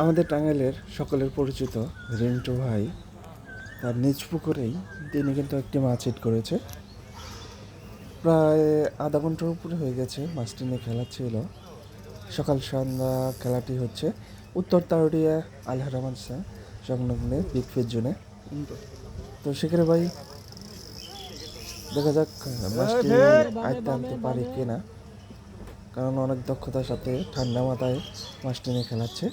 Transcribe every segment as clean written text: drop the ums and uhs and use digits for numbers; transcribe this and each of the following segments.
আমাদের টাঙ্গাইলের সকলের পরিচিত রিন্টু ভাই তার নিজ পুকুরেই তিনি কিন্তু একটি মাছ হিট করেছে। প্রায় আধা ঘন্টার উপরে হয়ে গেছে মাছটি নিয়ে খেলা ছিল। সকাল সন্ধ্যা খেলাটি হচ্ছে উত্তর তারুডিয়া আলহারা মানসা সংলগ্নে বিগ ফিশ জোনে। তো সেখানে ভাই দেখা যাক মাছটি আয়ত্তে আনতে পারি কিনা, কারণ অনেক দক্ষতার সাথে ঠান্ডা মাথায় মাছটি নিয়ে খেলাচ্ছে।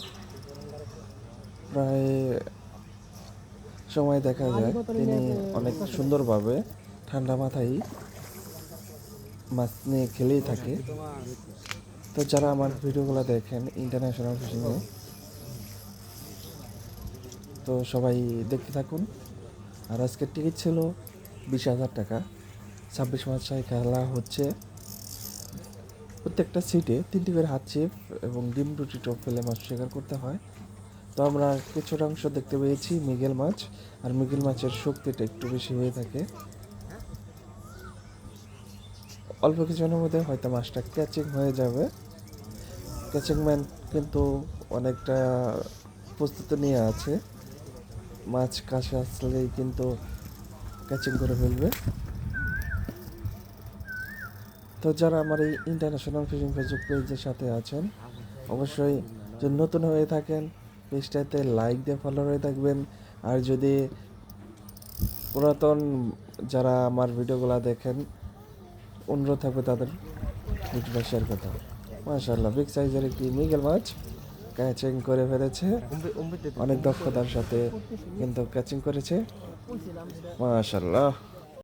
প্রায় সময় দেখা যায় তিনি অনেক সুন্দরভাবে ঠান্ডা মাথায় মাছ নিয়ে খেলেই থাকে। তো যারা আমার ভিডিওগুলো দেখেন ইন্টারন্যাশনাল ফিশিংয়ে, তো সবাই দেখতে থাকুন। আর আজকের টিকিট ছিল 20,000 টাকা। 26 মার্চে খেলা হচ্ছে। প্রত্যেকটা সিটে 3টি করে হাত চিপ এবং ডিম রুটি টপ ফেলে মাছ শিকার করতে হয়। তো আমরা কিছুটা অংশ দেখতে পেয়েছি মৃগেল মাছ, আর মৃগেল মাছের শক্তিটা একটু বেশি হয়ে থাকে। অল্প কিছুক্ষণের মধ্যে হয়তো মাছটা ক্যাচিং হয়ে যাবে। ক্যাচিং ম্যান কিন্তু অনেকটা প্রস্তুতি নিয়ে আছে, মাছ কাছে আসলেই কিন্তু ক্যাচিং করে ফেলবে। তো যারা আমার এই ইন্টারন্যাশনাল ফিশিং ফেসবুক পেজের সাথে আছেন, অবশ্যই যদি নতুন হয়ে থাকেন পেজটাতে লাইক দিয়ে ফলো হয়ে থাকবেন। আর যদি পুরাতন যারা আমার ভিডিওগুলো দেখেন, অনুরোধ থাকবে তাদের ভিডিওটা শেয়ার করতে হবে। মাশাআল্লাহ, বিগ সাইজের একটি মৃগেল মাছ ক্যাচিং করে ফেলেছে। অনেক দক্ষতার সাথে কিন্তু ক্যাচিং করেছে। মাশাআল্লাহ।